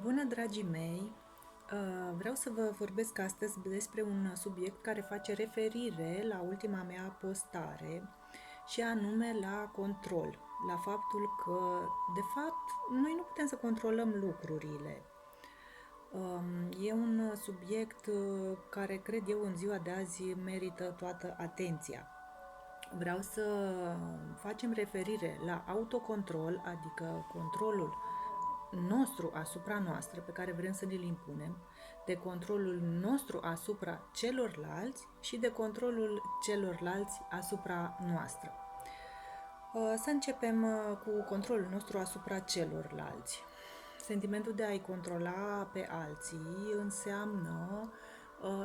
Bună, dragii mei! Vreau să vă vorbesc astăzi despre un subiect care face referire la ultima mea postare și anume la control, la faptul că, de fapt, noi nu putem să controlăm lucrurile. E un subiect care, cred eu, în ziua de azi merită toată atenția. Vreau să facem referire la autocontrol, adică controlul nostru asupra noastră, pe care vrem să ne-l impunem, de controlul nostru asupra celorlalți și de controlul celorlalți asupra noastră. Să începem cu controlul nostru asupra celorlalți. Sentimentul de a-i controla pe alții înseamnă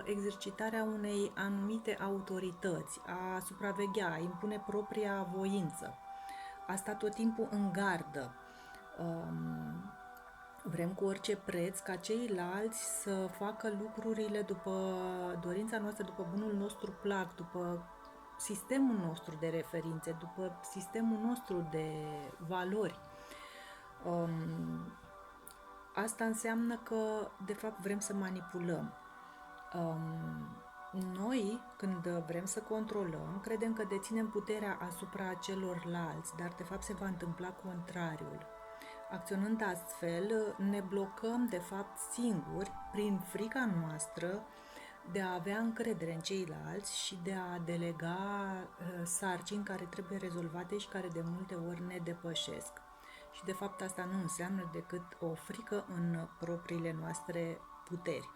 exercitarea unei anumite autorități, a supraveghea, a impune propria voință, a sta tot timpul în gardă. Vrem cu orice preț ca ceilalți să facă lucrurile după dorința noastră, după bunul nostru plac, după sistemul nostru de referințe, după sistemul nostru de valori. Asta înseamnă că, de fapt, vrem să manipulăm. Noi, când vrem să controlăm, credem că deținem puterea asupra celorlalți, dar, de fapt, se va întâmpla contrariul. Acționând astfel, ne blocăm, de fapt, singuri, prin frica noastră de a avea încredere în ceilalți și de a delega sarcini care trebuie rezolvate și care de multe ori ne depășesc. Și de fapt asta nu înseamnă decât o frică în propriile noastre puteri.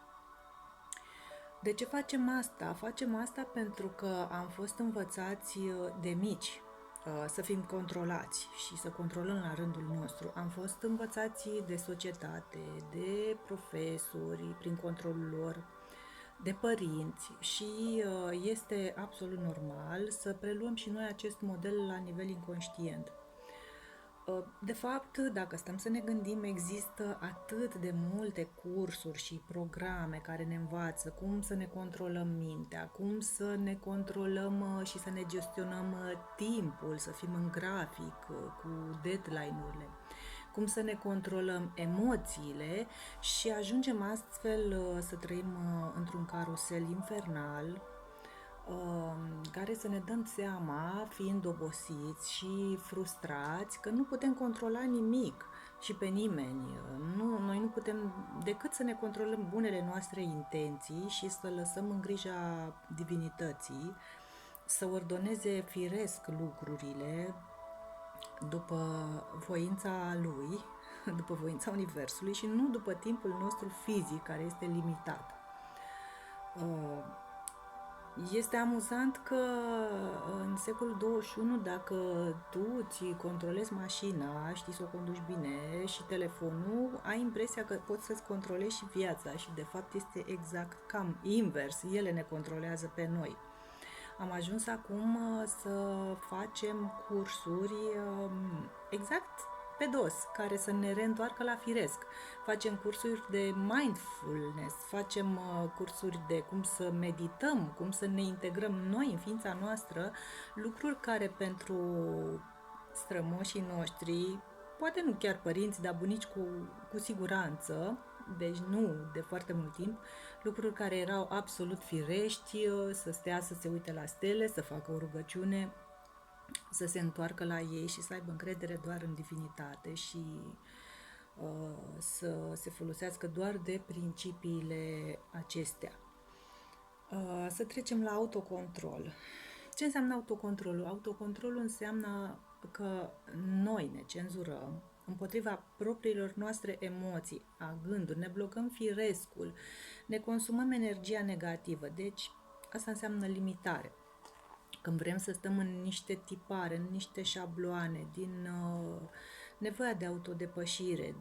De ce facem asta? Facem asta pentru că am fost învățați de mici să fim controlați și să controlăm la rândul nostru. Am fost învățați de societate, de profesori, prin controlul lor, de părinți și este absolut normal să preluăm și noi acest model la nivel inconștient. De fapt, dacă stăm să ne gândim, există atât de multe cursuri și programe care ne învață cum să ne controlăm mintea, cum să ne controlăm și să ne gestionăm timpul, să fim în grafic cu deadline-urile, cum să ne controlăm emoțiile și ajungem astfel să trăim într-un carusel infernal care să ne dăm seama, fiind obosiți și frustrați, că nu putem controla nimic și pe nimeni. Noi nu putem decât să ne controlăm bunele noastre intenții și să lăsăm în grija divinității să ordoneze firesc lucrurile după voința lui, după voința Universului și nu după timpul nostru fizic, care este limitat. Este amuzant că în secolul 21, dacă tu îți controlezi mașina, știi să o conduci bine și telefonul, ai impresia că poți să-ți controlezi și viața și de fapt este exact cam invers, ele ne controlează pe noi. Am ajuns acum să facem cursuri exact pe dos, care să ne reîntoarcă la firesc. Facem cursuri de mindfulness, facem cursuri de cum să medităm, cum să ne integrăm noi în ființa noastră, lucruri care pentru strămoșii noștri, poate nu chiar părinți, dar bunici cu siguranță, deci nu de foarte mult timp, lucruri care erau absolut firești, să stea să se uite la stele, să facă o rugăciune, să se întoarcă la ei și să aibă încredere doar în divinitate și să se folosească doar de principiile acestea. Să trecem la autocontrol. Ce înseamnă autocontrolul? Autocontrolul înseamnă că noi ne cenzurăm împotriva propriilor noastre emoții, a gânduri, ne blocăm firescul, ne consumăm energia negativă, deci asta înseamnă limitare. Când vrem să stăm în niște tipare, în niște șabloane, din nevoia de autodepășire,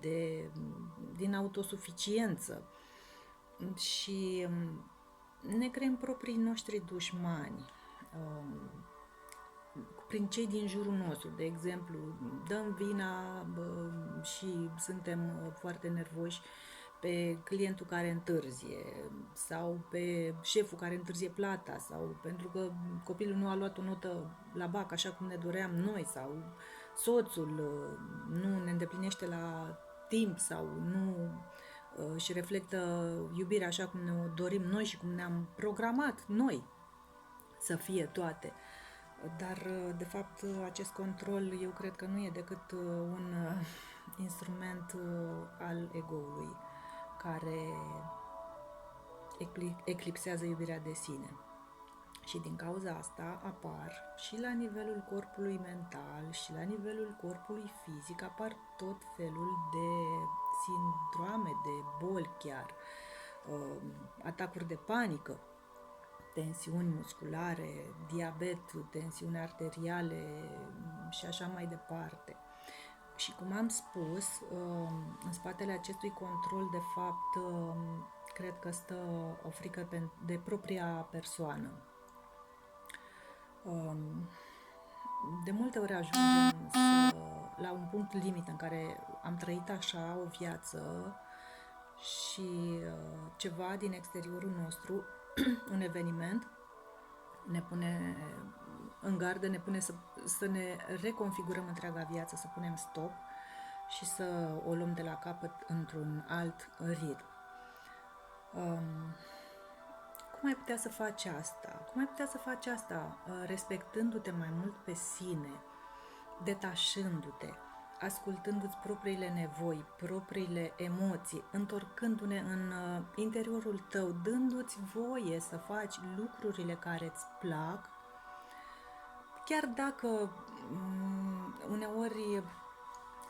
din autosuficiență și ne creăm proprii noștri dușmani prin cei din jurul nostru. De exemplu, dăm vina și suntem foarte nervoși pe clientul care întârzie sau pe șeful care întârzie plata sau pentru că copilul nu a luat o notă la BAC așa cum ne doream noi sau soțul nu ne îndeplinește la timp sau nu și reflectă iubirea așa cum ne-o dorim noi și cum ne-am programat noi să fie toate. Dar, de fapt, acest control eu cred că nu e decât un instrument al ego-ului care eclipsează iubirea de sine. Și din cauza asta apar și la nivelul corpului mental și la nivelul corpului fizic, apar tot felul de sindrome, de boli chiar, atacuri de panică, tensiuni musculare, diabet, tensiuni arteriale și așa mai departe. Și cum am spus, în spatele acestui control, de fapt, cred că stă o frică de propria persoană. De multe ori ajungem la un punct limit în care am trăit așa o viață și ceva din exteriorul nostru, un eveniment, ne pune în gardă, ne pune să ne reconfigurăm întreaga viață, să punem stop și să o luăm de la capăt într-un alt ritm. Cum ai putea să faci asta? Cum ai putea să faci asta respectându-te mai mult pe sine, detașându-te, ascultându-ți propriile nevoi, propriile emoții, întorcându-ne în interiorul tău, dându-ți voie să faci lucrurile care îți plac, chiar dacă uneori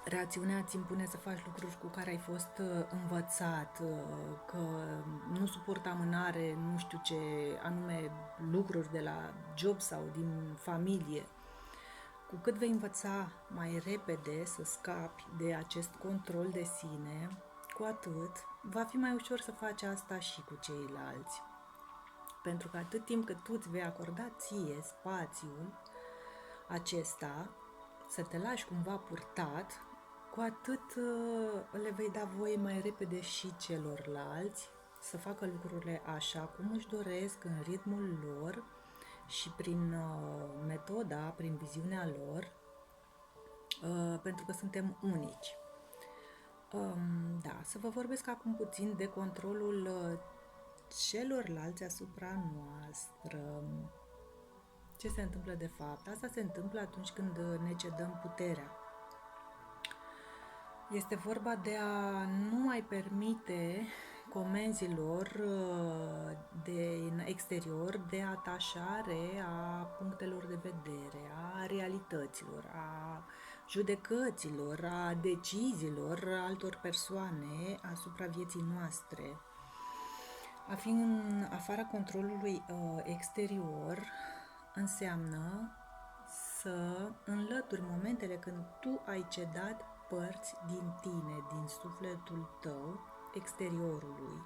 rațiunea îți impune să faci lucruri cu care ai fost învățat, că nu suportă amânare, nu știu ce anume lucruri de la job sau din familie. Cu cât vei învăța mai repede să scapi de acest control de sine, cu atât va fi mai ușor să faci asta și cu ceilalți. Pentru că atât timp cât tu îți vei acorda ție spațiul acesta, să te lași cumva purtat, cu atât le vei da voie mai repede și celorlalți să facă lucrurile așa cum își doresc, în ritmul lor și prin metoda, prin viziunea lor, pentru că suntem unici. Da, să vă vorbesc acum puțin de controlul celorlalți asupra noastră. Ce se întâmplă de fapt? Asta se întâmplă atunci când ne cedăm puterea. Este vorba de a nu mai permite comenzilor din exterior de atașare a punctelor de vedere, a realităților, a judecăților, a deciziilor altor persoane asupra vieții noastre. A fi în afara controlului exterior înseamnă să înlături momentele când tu ai cedat părți din tine, din sufletul tău, exteriorului,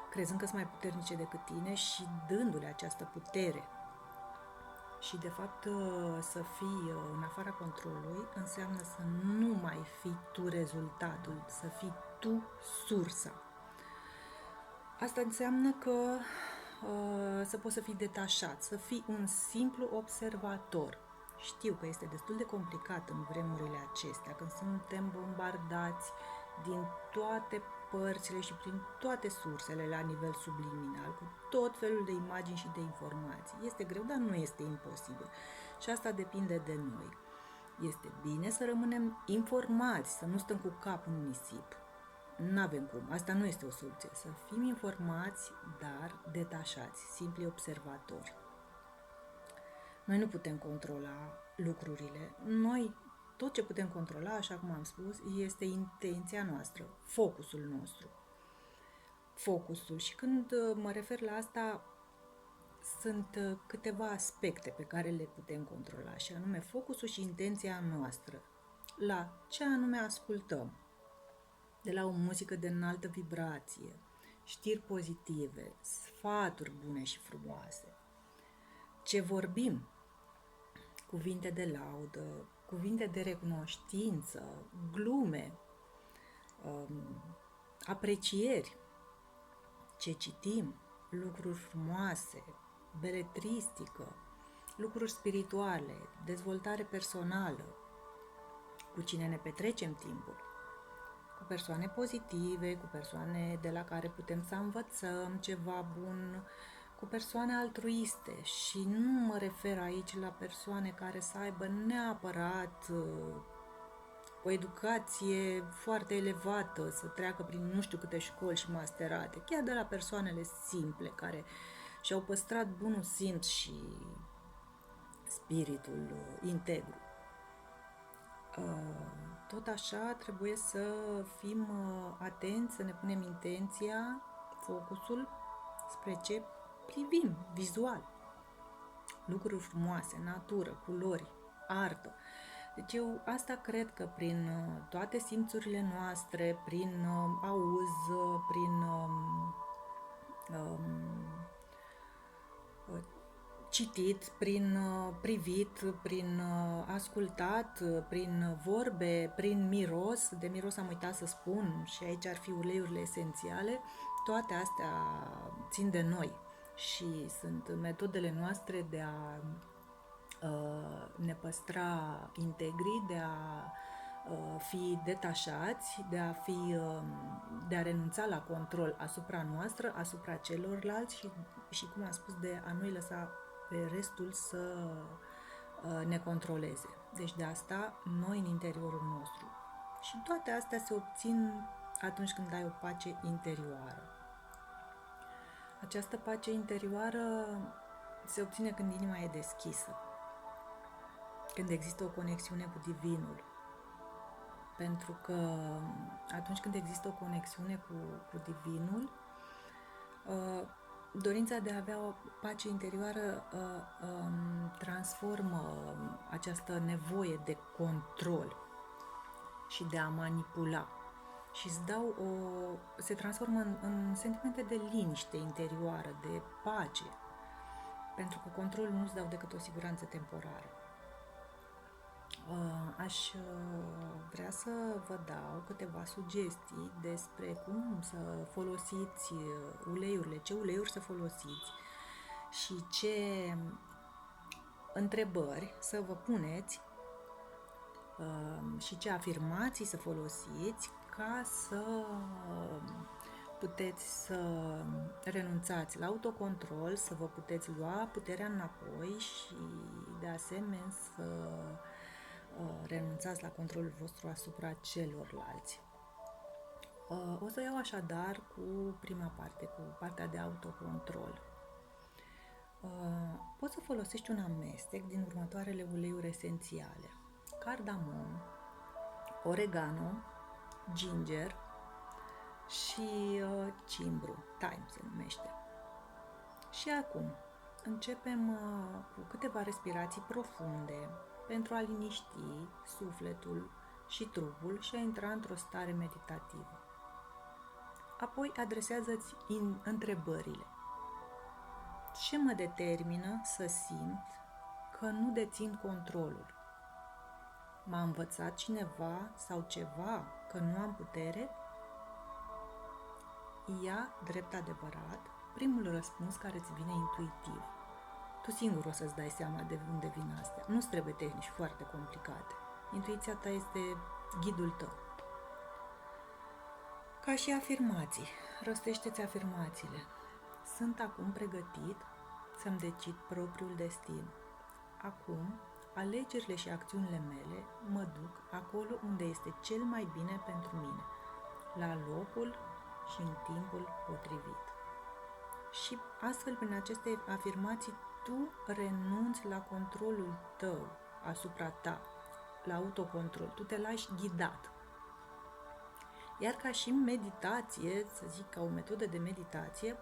crezând că sunt mai puternice decât tine și dându-le această putere. Și de fapt să fii în afara controlului înseamnă să nu mai fii tu rezultatul, să fii tu sursa. Asta înseamnă că să poți să fii detașat, să fii un simplu observator. Știu că este destul de complicat în vremurile acestea, când suntem bombardați din toate părțile și prin toate sursele la nivel subliminal, cu tot felul de imagini și de informații. Este greu, dar nu este imposibil. Și asta depinde de noi. Este bine să rămânem informați, să nu stăm cu capul în nisip. N-avem cum. Asta nu este o soluție. Să fim informați, dar detașați, simpli observatori. Noi nu putem controla lucrurile. Noi, tot ce putem controla, așa cum am spus, este intenția noastră, focusul nostru. Focusul. Și când mă refer la asta, sunt câteva aspecte pe care le putem controla, și anume focusul și intenția noastră. La ce anume ascultăm? De la o muzică de înaltă vibrație, știri pozitive, sfaturi bune și frumoase. Ce vorbim? Cuvinte de laudă, cuvinte de recunoștință, glume, aprecieri. Ce citim? Lucruri frumoase, beletristică, lucruri spirituale, dezvoltare personală. Cu cine ne petrecem timpul? Cu persoane pozitive, cu persoane de la care putem să învățăm ceva bun, cu persoane altruiste. Și nu mă refer aici la persoane care să aibă neapărat o educație foarte elevată, să treacă prin nu știu câte școli și masterate, chiar de la persoanele simple care și-au păstrat bunul simț și spiritul integru. Tot așa trebuie să fim atenți, să ne punem intenția, focusul spre ce privim vizual. Lucruri frumoase, natură, culori, artă. Deci eu asta cred că prin toate simțurile noastre, prin auz, prin citit, prin privit, prin ascultat, prin vorbe, prin miros, de miros am uitat să spun și aici ar fi uleiurile esențiale, toate astea țin de noi și sunt metodele noastre de a ne păstra integri, de a fi detașați, de a renunța la control asupra noastră, asupra celorlalți și cum am spus, de a nu-i lăsa pe restul să ne controleze. Deci de asta noi în interiorul nostru. Și toate astea se obțin atunci când ai o pace interioară. Această pace interioară se obține când inima e deschisă, când există o conexiune cu Divinul. Pentru că atunci când există o conexiune cu Divinul, dorința de a avea o pace interioară transformă această nevoie de control și de a manipula și se transformă în sentimente de liniște interioară, de pace, pentru că controlul nu-ți dau decât o siguranță temporară. Aș vrea să vă dau câteva sugestii despre cum să folosiți uleiurile, ce uleiuri să folosiți și ce întrebări să vă puneți și ce afirmații să folosiți ca să puteți să renunțați la autocontrol, să vă puteți lua puterea înapoi și de asemenea să renunțați la controlul vostru asupra celorlalți. O să iau așadar cu prima parte, cu partea de autocontrol. Poți să folosești un amestec din următoarele uleiuri esențiale: cardamom, oregano, ginger și cimbru, thyme se numește. Și acum începem cu câteva respirații profunde pentru a liniști sufletul și trupul și a intra într-o stare meditativă. Apoi adresează-ți întrebările. Ce mă determină să simt că nu dețin controlul? M-a învățat cineva sau ceva că nu am putere? Ia, drept adevărat, primul răspuns care îți vine intuitiv. Tu singur o să-ți dai seama de unde vin astea. Nu-ți trebuie tehnici foarte complicate. Intuiția ta este ghidul tău. Ca și afirmații. Rostește-ți afirmațiile. Sunt acum pregătit să-mi decid propriul destin. Acum, alegerile și acțiunile mele mă duc acolo unde este cel mai bine pentru mine, la locul și în timpul potrivit. Și astfel, prin aceste afirmații, tu renunți la controlul tău asupra ta, la autocontrol. Tu te lași ghidat. Iar ca și meditație, să zic ca o metodă de meditație,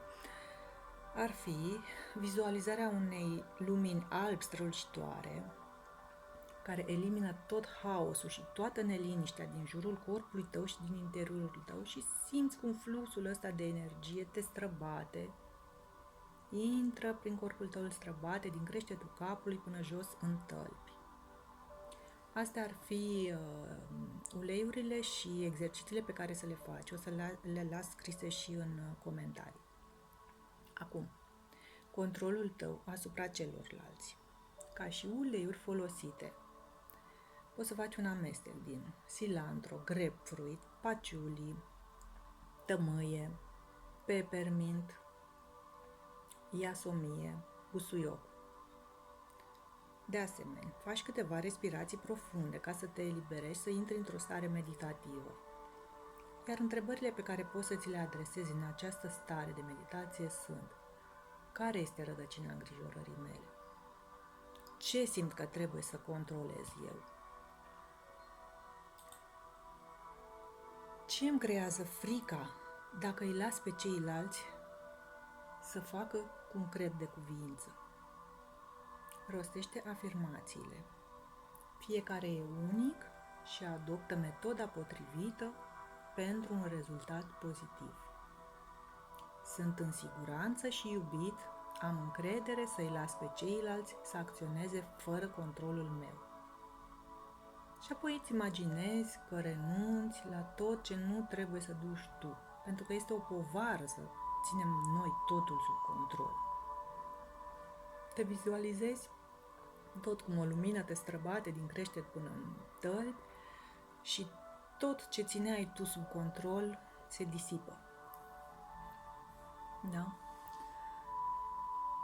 ar fi vizualizarea unei lumini albi strălucitoare care elimină tot haosul și toată neliniștea din jurul corpului tău și din interiorul tău și simți cum fluxul ăsta de energie te străbate, intră prin corpul tău, îl străbate din creștetul capului până jos în tălpi. Astea ar fi uleiurile și exercițiile pe care să le faci. O să le las scrise și în comentarii. Acum, controlul tău asupra celorlalți. Ca și uleiuri folosite, poți să faci un amestec din cilantro, grapefruit, paciuli, tămâie, peppermint, iasomie, busuioc. De asemenea, faci câteva respirații profunde ca să te eliberezi, să intri într-o stare meditativă. Iar întrebările pe care poți să ți le adresezi în această stare de meditație sunt: care este rădăcina îngrijorării mele? Ce simt că trebuie să controlez eu? Ce îmi creează frica dacă îi las pe ceilalți să facă cum cred de cuviință? Rostește afirmațiile. Fiecare e unic și adoptă metoda potrivită pentru un rezultat pozitiv. Sunt în siguranță și iubit, am încredere să-i las pe ceilalți să acționeze fără controlul meu. Și apoi îți imaginezi că renunți la tot ce nu trebuie să duci tu, pentru că este o povară să ținem noi totul sub control. Te vizualizezi tot cum o lumină te străbate din creștet până în tălpi și tot ce țineai tu sub control se disipă. Da?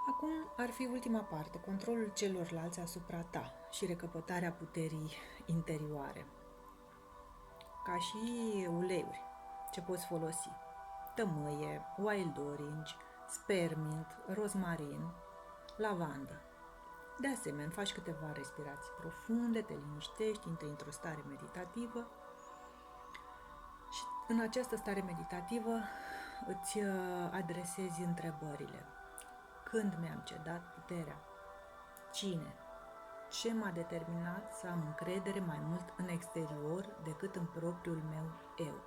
Acum ar fi ultima parte, controlul celorlalți asupra ta și recăpătarea puterii interioare. Ca și uleiuri ce poți folosi: tămâie, wild orange, spearmint, rozmarin, lavandă. De asemenea, faci câteva respirații profunde, te liniștești, intri într-o stare meditativă și în această stare meditativă îți adresezi întrebările. Când mi-am cedat puterea? Cine? Ce m-a determinat să am încredere mai mult în exterior decât în propriul meu eu?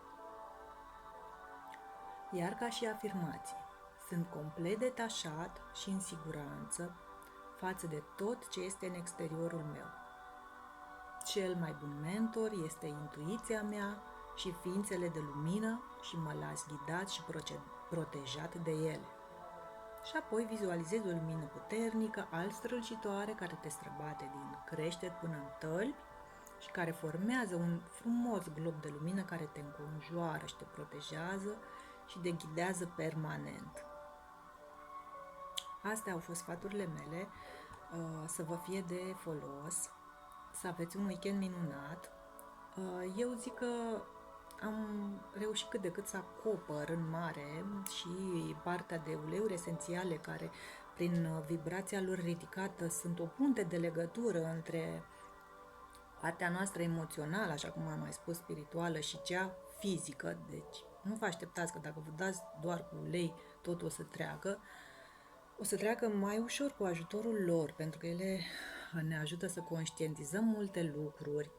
Iar ca și afirmații, sunt complet detașat și în siguranță față de tot ce este în exteriorul meu. Cel mai bun mentor este intuiția mea și ființele de lumină și mă las ghidat și protejat de ele. Și apoi vizualizezi o lumină puternică, strălucitoare, care te străbate din creștet până în tălpi și care formează un frumos glob de lumină care te înconjoară și te protejează și te ghidează permanent. Astea au fost sfaturile mele, să vă fie de folos, să aveți un weekend minunat. Eu zic că am reușit cât de cât să acopăr în mare și partea de uleiuri esențiale care, prin vibrația lor ridicată, sunt o punte de legătură între partea noastră emoțională, așa cum am mai spus, spirituală, și cea fizică. Deci nu vă așteptați că dacă vă dați doar cu ulei totul o să treacă. O să treacă mai ușor cu ajutorul lor, pentru că ele ne ajută să conștientizăm multe lucruri,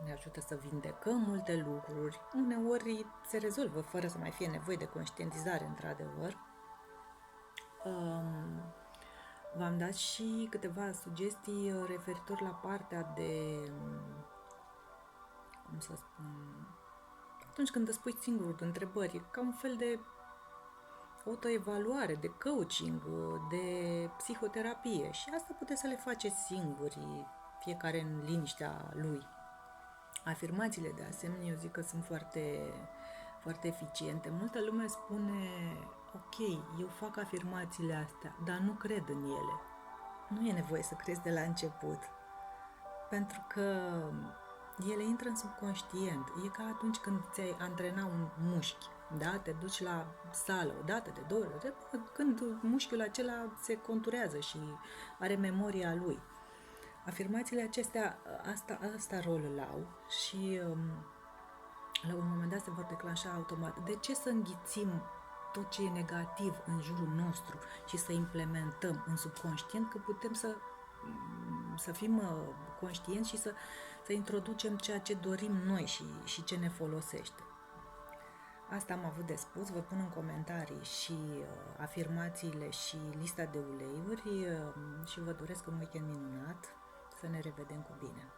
ne ajută să vindecăm multe lucruri. Uneori se rezolvă fără să mai fie nevoie de conștientizare, într-adevăr. V-am dat și câteva sugestii referitor la partea de, cum să spun, atunci când îți pui singur întrebări, ca un fel de autoevaluare, de coaching, de psihoterapie, și asta puteți să le faceți singuri, fiecare în liniștea lui. Afirmațiile, de asemenea, eu zic că sunt foarte, foarte eficiente. Multă lume spune: ok, eu fac afirmațiile astea, dar nu cred în ele. Nu e nevoie să crezi de la început, pentru că ele intră în subconștient. E ca atunci când ți-ai antrena un mușchi, da? Te duci la sală o dată, de două ori, când mușchiul acela se conturează și are memoria lui. Afirmațiile acestea, asta rol îl au și la un moment dat se vor declanșa automat. De ce să înghițim tot ce e negativ în jurul nostru și să implementăm în subconștient, că putem să fim conștienți și să introducem ceea ce dorim noi și ce ne folosește. Asta am avut de spus, vă pun în comentarii și afirmațiile și lista de uleiuri și vă doresc un weekend minunat, să ne revedem cu bine!